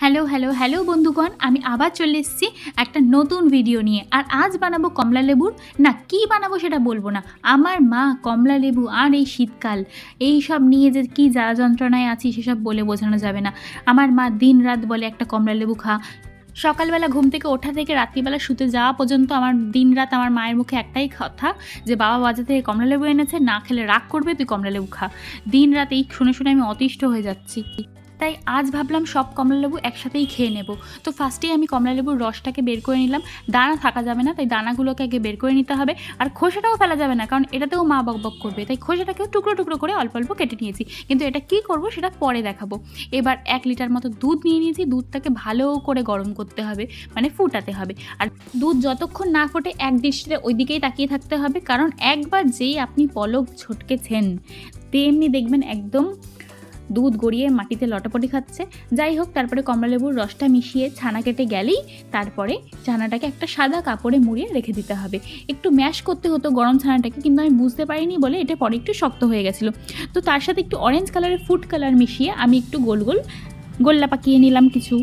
Hello hello hello বন্ধুগণ, আমি আবার চলে এসেছি একটা নতুন ভিডিও নিয়ে। আর আজ বানাবো কমলা লেবুর, না কি বানাবো সেটা বলবো না। আমার মা কমলা লেবু আর এই শীতকাল এই সব নিয়ে যে কি জ্বালা যন্ত্রণায় আছি সেসব বলে বোঝানো যাবে না। আমার মা দিন রাত বলে একটা কমলা লেবু খা। সকালবেলা ঘুম থেকে ওঠা থেকে রাত্রিবেলা শুতে যাওয়া পর্যন্ত আমার দিন রাত আমার মায়ের মুখে একটাই কথা যে বাবা বাজার থেকে কমলা লেবু এনেছে, না খেলে রাগ করবে, তুই কমলা লেবু খা। দিন রাত এই শুনে শুনে আমি অতিষ্ঠ হয়ে যাচ্ছি। তাই আজ ভাবলাম সব কমলালেবু একসাথেই খেয়ে নেব। তো ফার্স্টেই আমি কমলালেবুর রসটাকে বের করে নিলাম। দানা থাকা যাবে না, তাই দানাগুলোকে আগে বের করে নিতে হবে। আর খোসাটাও ফেলা যাবে না, কারণ এটাতেও মা বকবক করবে, তাই খোসাটাকেও টুকরো টুকরো করে অল্প অল্প কেটে নিয়েছি। কিন্তু এটা কী করব সেটা পরে দেখাবো। এবার 1 লিটার মতো দুধ নিয়ে নিয়েছি। দুধটাকে ভালো করে গরম করতে হবে, মানে ফুটাতে হবে। আর দুধ যতক্ষণ না ফোটে এক দৃষ্টিতে ওই দিকেই তাকিয়ে থাকতে হবে, কারণ একবার যেই আপনি পলক ঝটকেছেন তেমনি দেখবেন একদম দুধ গড়িয়ে মাটিতে লটাপটি খাচ্ছে। যাই হোক, তারপরে কমলালেবুর রসটা মিশিয়ে ছানা কেটে গেলেই তারপরে ছানাটাকে একটা সাদা কাপড়ে মুড়িয়ে রেখে দিতে হবে। একটু ম্যাশ করতে হতো গরম ছানাটাকে, কিন্তু আমি বুঝতে পারিনি বলে এটা পরে একটু শক্ত হয়ে গেছিলো। তো তার সাথে একটু অরেঞ্জ কালারের ফুড কালার মিশিয়ে আমি একটু গোল গোল গোল্লা পাকিয়ে নিলাম কিছু।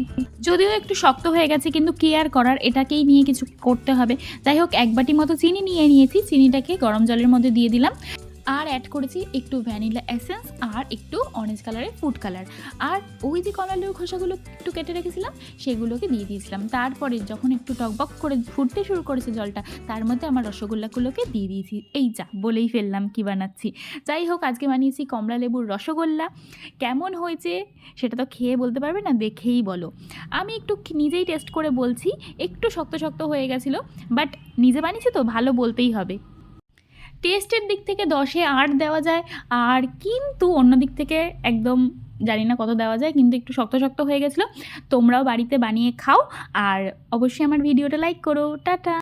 যদিও একটু শক্ত হয়ে গেছে, কিন্তু কি আর করার, এটাকেই নিয়ে কিছু করতে হবে। যাই হোক, 1 বাটি মতো চিনি নিয়ে নিয়েছি। চিনিটাকে গরম জলের মধ্যে দিয়ে দিলাম। আর অ্যাড করেছি একটু ভ্যানিলা এসেন্স আর একটু অরেঞ্জ কালারের ফুড কালার। আর ওই যে কমলালেবুর খোসাগুলো একটু কেটে রেখেছিলাম সেগুলোকে দিয়ে দিয়েছিলাম। তারপরে যখন একটু টকবক করে ফুটতে শুরু করেছে জলটা, তার মধ্যে আমার রসগোল্লাগুলোকে দিয়ে দিয়েছি। এই যা বলেই ফেললাম কি বানাচ্ছি। যাই হোক, আজকে বানিয়েছি কমলালেবুর রসগোল্লা। কেমন হয়েছে সেটা তো খেয়ে বলতে পারবে না, দেখেই বলো। আমি একটু নিজেই টেস্ট করে বলছি, একটু শক্ত শক্ত হয়ে গেছিলো, বাট নিজে বানিয়েছি তো ভালো বলতেই হবে। টেস্টের দিক থেকে 10-এ 8 দেওয়া যায়, আর কিন্তু অন্য দিক থেকে একদম জানি না কত দেওয়া যায়, কিন্তু একটু শক্ত শক্ত হয়ে গেছিলো। তোমরাও বাড়িতে বানিয়ে খাও, আর অবশ্যই আমার ভিডিওটা লাইক করো। টাটা।